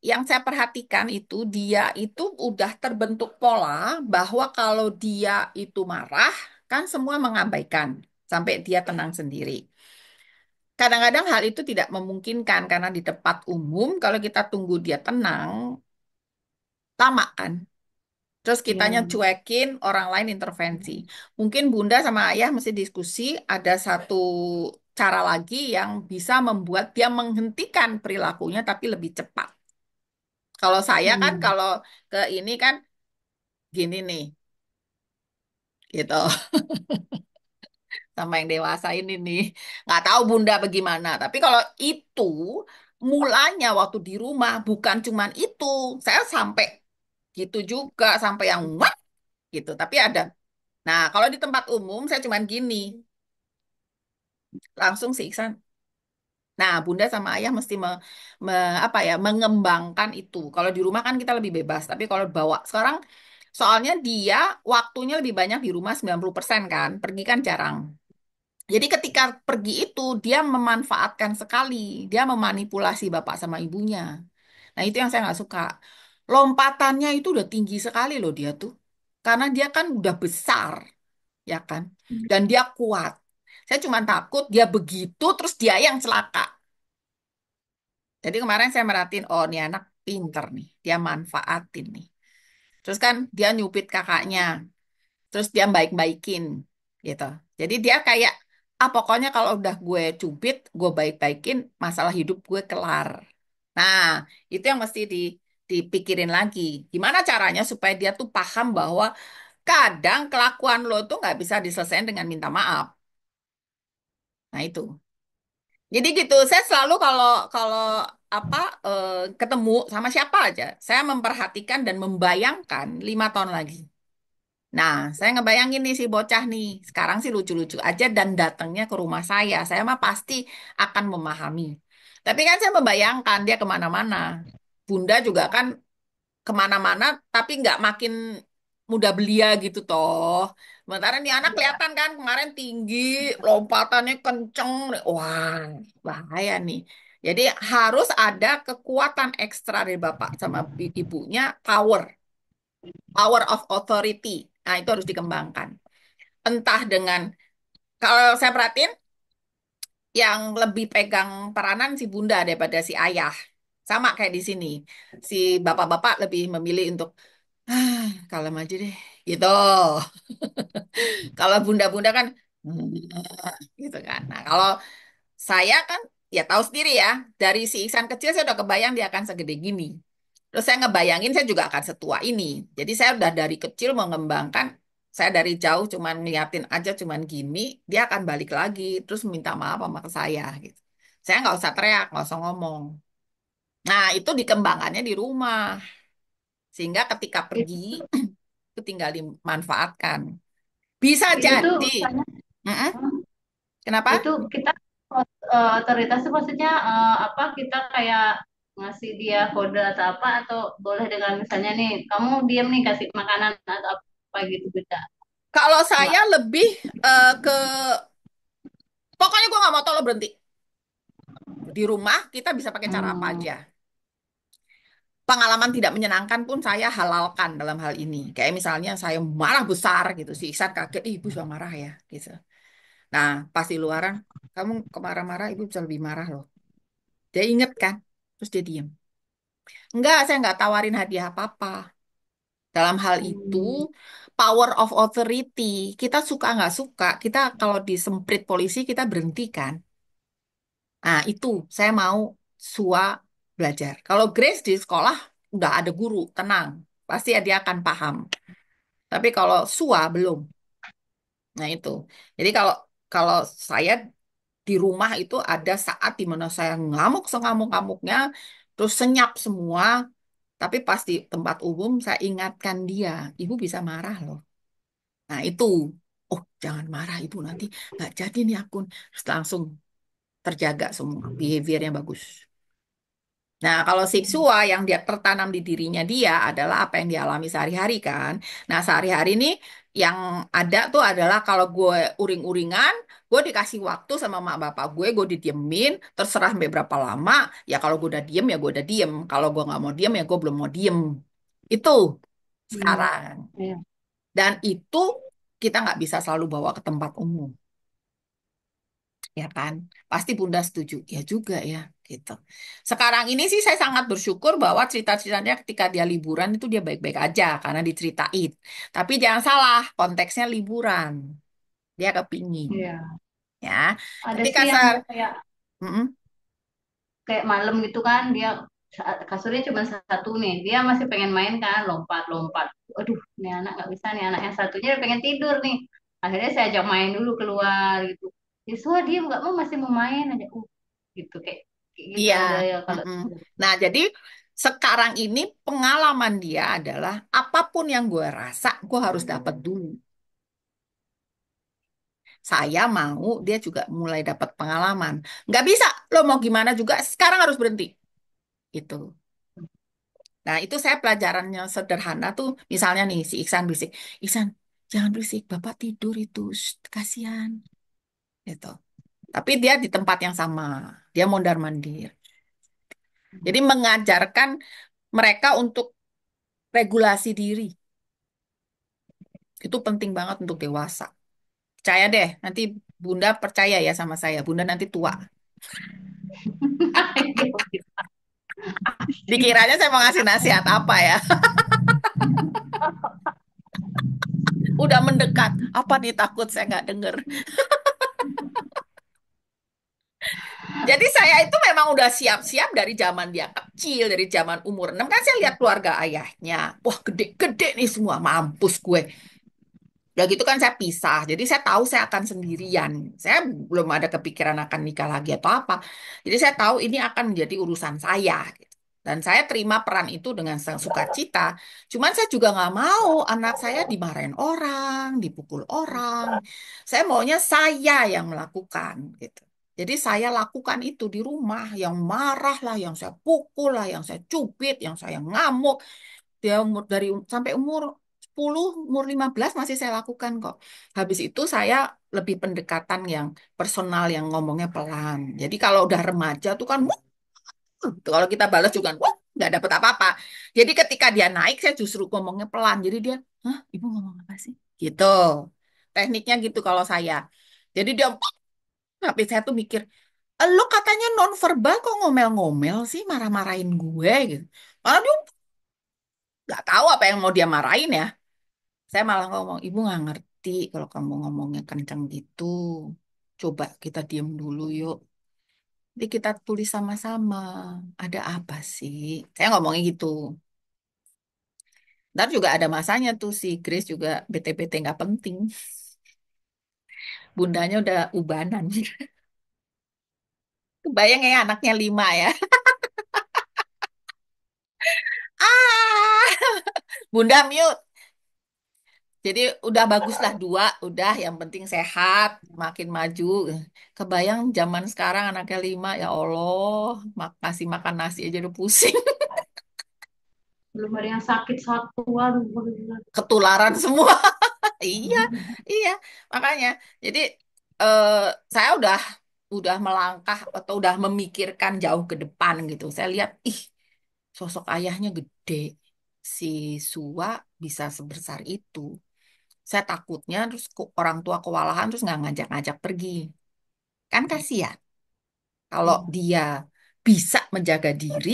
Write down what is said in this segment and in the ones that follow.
yang saya perhatikan itu dia itu udah terbentuk pola bahwa kalau dia itu marah, kan semua mengabaikan sampai dia tenang sendiri. Kadang-kadang hal itu tidak memungkinkan karena di tempat umum kalau kita tunggu dia tenang, lama kan. Terus kitanya Ya. cuekin, orang lain intervensi. Mungkin Bunda sama Ayah mesti diskusi, ada satu cara lagi yang bisa membuat dia menghentikan perilakunya tapi lebih cepat. Kalau saya kan, Hmm. kalau ke ini kan gini nih, gitu. Sama yang dewasa ini nih. Nggak tahu Bunda bagaimana. Tapi kalau itu mulanya waktu di rumah, bukan cuman itu. Saya sampai gitu juga, sampai yang wah gitu. Tapi ada. Nah, kalau di tempat umum saya cuman gini, langsung sih Iksan. Nah, Bunda sama Ayah mesti apa ya, mengembangkan itu. Kalau di rumah kan kita lebih bebas, tapi kalau bawa sekarang soalnya dia waktunya lebih banyak di rumah 90% kan, pergi kan jarang. Jadi ketika pergi itu dia memanfaatkan sekali, dia memanipulasi bapak sama ibunya. Nah, itu yang saya nggak suka. Lompatannya itu udah tinggi sekali loh dia tuh. Karena dia kan udah besar, ya kan? Dan dia kuat. Saya cuma takut dia begitu terus dia yang celaka. Jadi kemarin saya merhatiin, oh nih anak pinter nih, dia manfaatin nih. Terus kan dia nyupit kakaknya, terus dia baik-baikin gitu. Jadi dia kayak, ah pokoknya kalau udah gue cubit, gue baik-baikin, masalah hidup gue kelar. Nah, itu yang mesti dipikirin lagi. Gimana caranya supaya dia tuh paham bahwa kadang kelakuan lo tuh nggak bisa diselesaikan dengan minta maaf. Nah itu. Jadi gitu, saya selalu kalau kalau apa ketemu sama siapa aja, saya memperhatikan dan membayangkan 5 tahun lagi. Nah, saya ngebayangin nih si bocah nih, sekarang sih lucu-lucu aja dan datangnya ke rumah saya. Saya mah pasti akan memahami. Tapi kan saya membayangkan dia kemana-mana. Bunda juga kan kemana-mana, tapi nggak makin muda belia gitu toh. Sementara nih anak Iya. kelihatan kan kemarin tinggi, lompatannya kenceng. Wah, bahaya nih. Jadi harus ada kekuatan ekstra dari bapak sama ibunya, power of authority. Nah, itu harus dikembangkan. Entah dengan, kalau saya perhatiin, yang lebih pegang peranan si bunda daripada si ayah. Sama kayak di sini. Si bapak-bapak lebih memilih untuk, ah, kalem aja deh. Gitu. Kalau bunda-bunda kan, gitu kan. Nah, kalau saya kan, ya tahu sendiri ya, dari si Iksan kecil saya udah kebayang dia akan segede gini. Terus saya ngebayangin saya juga akan setua ini. Jadi saya udah dari kecil mengembangkan, saya dari jauh cuman ngeliatin aja cuman gini, dia akan balik lagi terus minta maaf sama ke saya gitu. Saya nggak usah teriak, nggak usah ngomong. Nah itu dikembangannya di rumah sehingga ketika pergi Itu, itu tinggal dimanfaatkan. Bisa itu tuh jadi. misalnya, Mm-mm. Kenapa? itu kita otoritas itu maksudnya apa, kita kayak ngasih dia kode atau apa, atau boleh dengan misalnya nih kamu diam nih kasih makanan atau apa gitu, beda Kalau saya nggak? lebih ke pokoknya gue nggak mau tau lo berhenti. Di rumah kita bisa pakai cara apa Hmm. aja. Pengalaman tidak menyenangkan pun saya halalkan dalam hal ini. Kayak misalnya saya marah besar gitu. Si Iksan kaget, "Ih, ibu suka marah ya." Gitu. Nah, pas di luaran, kamu kemarah-marah, ibu bisa lebih marah loh. Dia inget kan? Terus dia diem. Enggak, saya nggak tawarin hadiah apa-apa. Dalam hal itu, Hmm. power of authority. Kita suka nggak suka, kita kalau disemprit polisi, kita berhentikan. Nah, itu saya mau SUA belajar. Kalau Grace di sekolah, udah ada guru, tenang. Pasti dia akan paham. Tapi kalau SUA belum. Nah, itu. Jadi kalau kalau saya di rumah itu ada saat di mana saya ngamuk sengamuk-ngamuknya, terus senyap semua, tapi pas di tempat umum saya ingatkan dia, ibu bisa marah loh. Nah itu, oh jangan marah ibu nanti nggak jadi nih akun. Terus langsung terjaga semua, behaviornya bagus. Nah, kalau Siksua yang dia tertanam di dirinya dia adalah apa yang dialami sehari-hari kan. Nah, sehari-hari ini yang ada tuh adalah kalau gue uring-uringan, gue dikasih waktu sama mak bapak gue didiemin, terserah sampai berapa lama. Ya kalau gue udah diem ya gue udah diem. Kalau gue nggak mau diem ya gue belum mau diem. Itu Hmm. sekarang. Iya. Dan itu kita nggak bisa selalu bawa ke tempat umum, ya kan? Pasti Bunda setuju. Ya juga ya, gitu. Sekarang ini sih saya sangat bersyukur bahwa cerita-ceritanya ketika dia liburan itu dia baik-baik aja karena diceritain. Tapi jangan salah, konteksnya liburan. Dia kepingin, Iya. ya. Ada Ketika sih yang saya, dia kayak Mm-mm. kayak malam gitu kan, dia kasurnya cuma satu nih, dia masih pengen main kan, lompat-lompat. Aduh, nih anak nggak bisa nih, anak yang satunya pengen tidur nih. Akhirnya saya ajak main dulu keluar gitu. Yesua dia nggak mau, masih mau main aja. Gitu kayak gitu Iya, ada ya kalau mm-mm. Nah, jadi sekarang ini pengalaman dia adalah apapun yang gue rasa, gue harus dapat dulu. Saya mau dia juga mulai dapat pengalaman. Nggak bisa, lo mau gimana juga, sekarang harus berhenti. Itu. Nah, itu saya pelajarannya sederhana tuh. Misalnya nih, si Iksan berisik. Iksan, jangan berisik, Bapak tidur itu. Shh, kasihan. Gitu. Tapi dia di tempat yang sama. Dia mondar-mandir. Jadi mengajarkan mereka untuk regulasi diri. Itu penting banget untuk dewasa. Percaya deh, nanti Bunda percaya ya sama saya. Bunda nanti tua. Dikiranya saya mau ngasih nasihat apa ya? Udah mendekat. Apa nih takut saya nggak denger. Jadi saya itu memang udah siap-siap dari zaman dia kecil, dari zaman umur 6 kan saya lihat keluarga ayahnya. Wah, gede-gede nih semua, mampus gue. Udah gitu kan saya pisah, jadi saya tahu saya akan sendirian. Saya belum ada kepikiran akan nikah lagi atau apa. Jadi saya tahu ini akan menjadi urusan saya, gitu. Dan saya terima peran itu dengan sukacita. Cuman saya juga nggak mau anak saya dimarahin orang, dipukul orang. Saya maunya saya yang melakukan, gitu. Jadi saya lakukan itu di rumah, yang marah lah, yang saya pukul lah, yang saya cubit, yang saya ngamuk. Dia umur sampai umur 10, umur 15 masih saya lakukan kok. Habis itu saya lebih pendekatan yang personal yang ngomongnya pelan. Jadi kalau udah remaja tuh kan "Wah," tuh kalau kita balas juga wah nggak dapet apa-apa. Jadi ketika dia naik saya justru ngomongnya pelan. Jadi dia, "Hah, Ibu ngomong apa sih?" Gitu. Tekniknya gitu kalau saya. Jadi dia tapi saya tuh mikir, lo katanya nonverbal kok ngomel-ngomel sih marah-marahin gue gitu. Karena dia nggak tahu apa yang mau dia marahin ya. Saya malah ngomong, Ibu nggak ngerti kalau kamu ngomongnya kenceng gitu. Coba kita diam dulu yuk. Jadi kita tulis sama-sama. Ada apa sih? Saya ngomongnya gitu. Ntar juga ada masanya tuh si Grace juga bete-bete nggak penting. Bundanya udah ubanan. Kebayang ya anaknya 5 ya. Ah, Bunda mute. Jadi udah baguslah 2, udah yang penting sehat, makin maju. Kebayang zaman sekarang anaknya 5, ya Allah, kasih makan nasi aja udah pusing. belum ada yang sakit satu, waduh, waduh, waduh. Ketularan semua. Iya, iya. Makanya, jadi eh, saya udah melangkah atau udah memikirkan jauh ke depan gitu. Saya lihat, ih, sosok ayahnya gede. Si Sua bisa sebesar itu. Saya takutnya terus orang tua kewalahan terus nggak ngajak-ngajak pergi. Kan kasihan. Kalau dia bisa menjaga diri,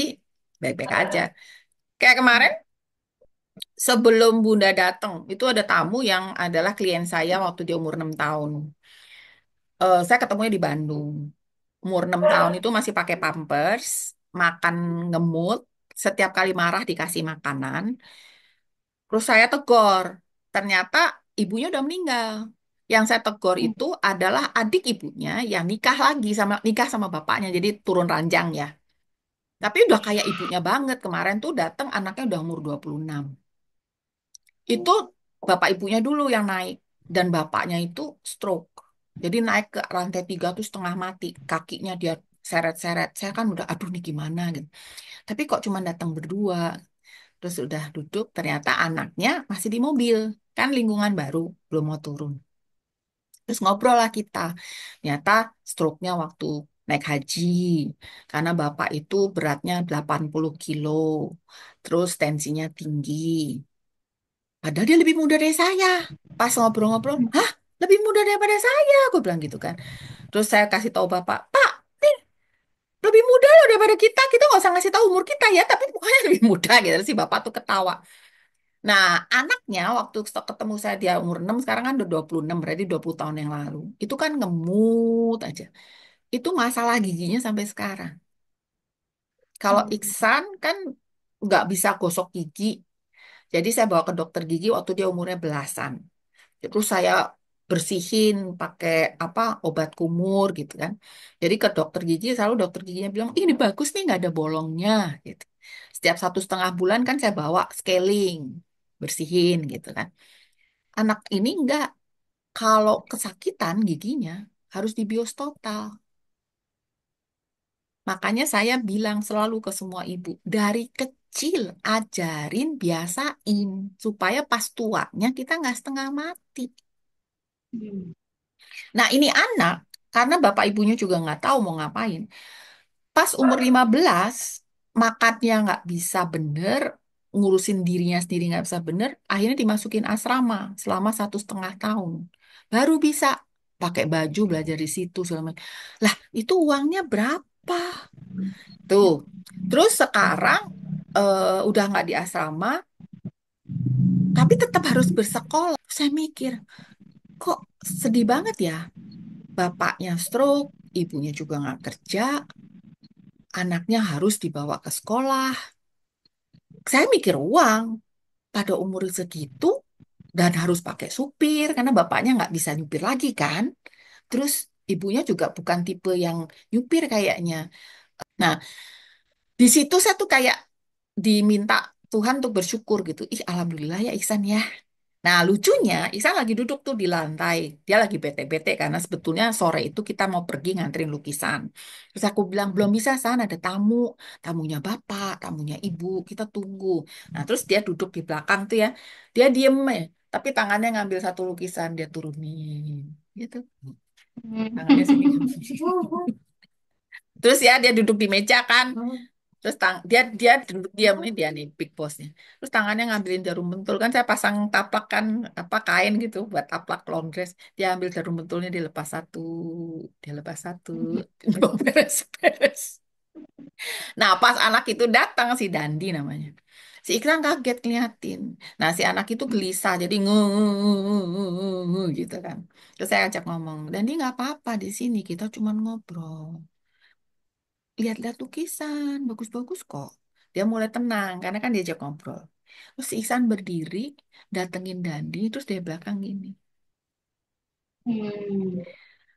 baik-baik aja. Kayak kemarin sebelum Bunda datang, itu ada tamu yang adalah klien saya waktu dia umur 6 tahun. Saya ketemunya di Bandung. Umur 6 tahun itu masih pakai pampers, makan ngemut, setiap kali marah dikasih makanan. Terus saya tegur. Ternyata ibunya udah meninggal. Yang saya tegur itu adalah adik ibunya yang nikah sama bapaknya, jadi turun ranjang ya. Tapi udah kayak ibunya banget. Kemarin tuh datang anaknya udah umur 26. Itu bapak ibunya dulu yang naik. Dan bapaknya itu stroke. Jadi naik ke lantai 3 tuh setengah mati. Kakinya dia seret-seret. Saya kan udah aduh nih gimana gitu. Tapi kok cuma datang berdua. Terus udah duduk ternyata anaknya masih di mobil. kan lingkungan baru, belum mau turun. Terus ngobrol lah kita. Ternyata stroke-nya waktu naik haji. Karena bapak itu beratnya 80 kilo. Terus tensinya tinggi. Padahal dia lebih muda dari saya. Pas ngobrol-ngobrol, hah? Lebih muda daripada saya, aku bilang gitu kan. Terus saya kasih tahu bapak, Pak, ini lebih muda loh daripada kita. Kita nggak usah ngasih tahu umur kita ya, tapi pokoknya lebih muda gitu. Si bapak tuh ketawa. Nah, anaknya waktu ketemu saya dia umur 6, sekarang kan udah 26, berarti 20 tahun yang lalu. Itu kan ngemut aja. Itu masalah giginya sampai sekarang. Kalau Iksan kan nggak bisa gosok gigi. Jadi saya bawa ke dokter gigi waktu dia umurnya belasan. Terus saya bersihin pakai apa obat kumur gitu kan. Jadi ke dokter gigi selalu dokter giginya bilang ini bagus nih nggak ada bolongnya gitu. Setiap 1,5 bulan kan saya bawa scaling bersihin gitu kan. Anak ini enggak, kalau kesakitan giginya harus dibius total. Makanya saya bilang selalu ke semua ibu, dari kecil ajarin, biasain, supaya pas tuanya kita nggak setengah mati. Nah ini anak, karena bapak ibunya juga nggak tahu mau ngapain. Pas umur 15, makannya nggak bisa bener, ngurusin dirinya sendiri nggak bisa bener, akhirnya dimasukin asrama selama 1,5 tahun. Baru bisa pakai baju belajar di situ segala macam. Lah itu uangnya berapa? Tuh. Terus sekarang udah nggak di asrama, tapi tetap harus bersekolah. Saya mikir, kok sedih banget ya. Bapaknya stroke, ibunya juga nggak kerja, anaknya harus dibawa ke sekolah. Saya mikir uang pada umur segitu dan harus pakai supir karena bapaknya nggak bisa nyupir lagi kan. Terus ibunya juga bukan tipe yang nyupir kayaknya. Nah, di situ saya tuh kayak diminta Tuhan untuk bersyukur gitu. Ih, alhamdulillah ya Ihsan ya. Nah, lucunya Ihsan lagi duduk tuh di lantai. Dia lagi bete-bete karena sebetulnya sore itu kita mau pergi nganterin lukisan. Terus aku bilang, belum bisa San, ada tamu. Tamunya bapak, tamunya ibu, kita tunggu. Nah, terus dia duduk di belakang tuh ya. Dia diem ya. Tapi tangannya ngambil satu lukisan, dia turunin. Gitu. Tangannya sini. Terus ya dia duduk di meja kan. Terus dia dia duduk diam nih dia nih big bossnya. Terus tangannya ngambilin jarum pentul kan saya pasang taplak kan apa kain gitu buat taplak long dress. Dia ambil jarum pentulnya dia lepas satu, belum beres-beres. Nah pas anak itu datang si Dandi namanya. Si Iksan kaget ngeliatin. Nah si anak itu gelisah jadi gitu kan. Terus saya ajak ngomong, Dandi nggak apa-apa di sini kita cuma ngobrol. Lihat-lihat lukisan, bagus-bagus kok. Dia mulai tenang, karena kan diajak ngobrol. Terus si Ihsan berdiri, datengin Dandi, terus dia belakang gini.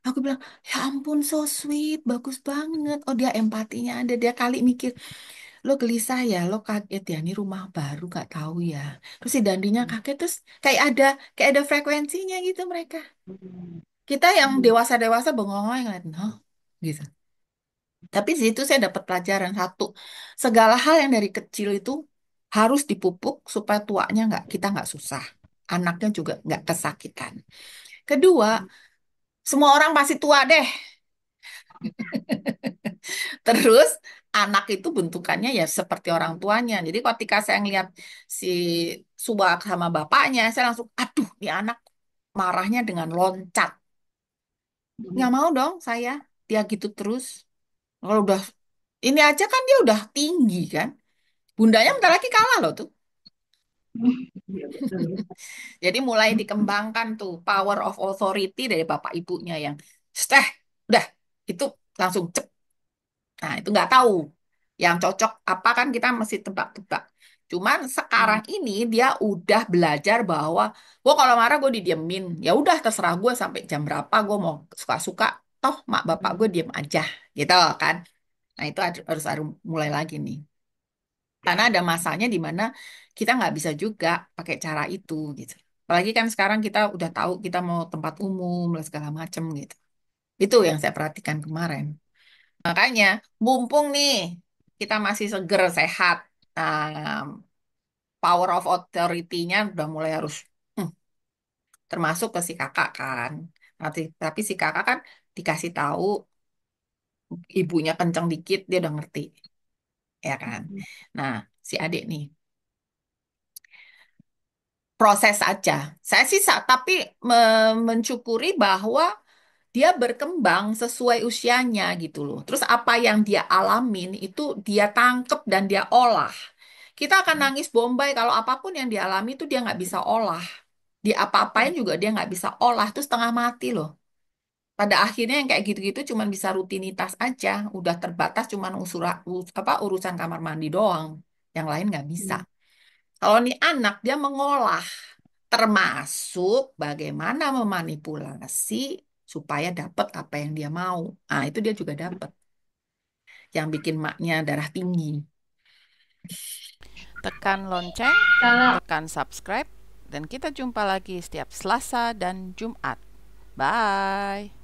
Aku bilang, ya ampun so sweet, bagus banget. Oh dia empatinya ada, dia kali mikir, lo gelisah ya, lo kaget ya, ini rumah baru gak tahu ya. Terus si Dandinya kaget, terus kayak ada frekuensinya gitu mereka. Kita yang dewasa-dewasa bengong aja ngeliatin, hah? Gitu. Tapi di situ saya dapat pelajaran satu, segala hal yang dari kecil itu harus dipupuk supaya tuanya kita nggak susah, anaknya juga nggak kesakitan. Kedua, semua orang pasti tua deh. Terus anak itu bentukannya ya seperti orang tuanya. Jadi ketika saya ngeliat si Subak sama bapaknya, saya langsung, aduh, ini anak marahnya dengan loncat. Nggak mau dong saya, dia gitu terus. Kalau udah ini aja kan dia udah tinggi kan. Bundanya bentar lagi kalah loh tuh. Iya betul. Jadi mulai dikembangkan tuh power of authority dari bapak ibunya yang steh, udah itu langsung cep. Nah itu nggak tahu yang cocok apa kan kita masih tebak-tebak. Cuman sekarang ini dia udah belajar bahwa gue kalau marah gue didiemin. Ya udah terserah gue sampai jam berapa gue mau suka-suka. Toh mak bapak gue diem aja gitu kan. Nah itu harus mulai lagi nih. Karena ada masanya di mana kita nggak bisa juga pakai cara itu gitu. Apalagi kan sekarang kita udah tahu kita mau tempat umum dan segala macem gitu. Itu yang saya perhatikan kemarin. Makanya mumpung nih kita masih seger sehat, power of authority-nya udah mulai harus. Hmm. termasuk ke si kakak kan. Nanti tapi si kakak kan dikasih tahu ibunya kenceng dikit dia udah ngerti, ya kan. Nah, si adik nih proses aja. Saya sih tapi mencukuri bahwa dia berkembang sesuai usianya gitu loh. Terus apa yang dia alamin itu dia tangkep dan dia olah. Kita akan nangis bombay kalau apapun yang dialami itu dia nggak bisa olah. Di apa-apain juga dia nggak bisa olah. Itu setengah mati loh. Pada akhirnya yang kayak gitu-gitu cuman bisa rutinitas aja. Udah terbatas cuman urusan kamar mandi doang. Yang lain nggak bisa. Kalau nih anak dia mengolah. Termasuk bagaimana memanipulasi supaya dapat apa yang dia mau. Ah, itu dia juga dapat. Yang bikin maknya darah tinggi. Tekan lonceng, Kalau tekan subscribe, dan kita jumpa lagi setiap Selasa dan Jumat. Bye.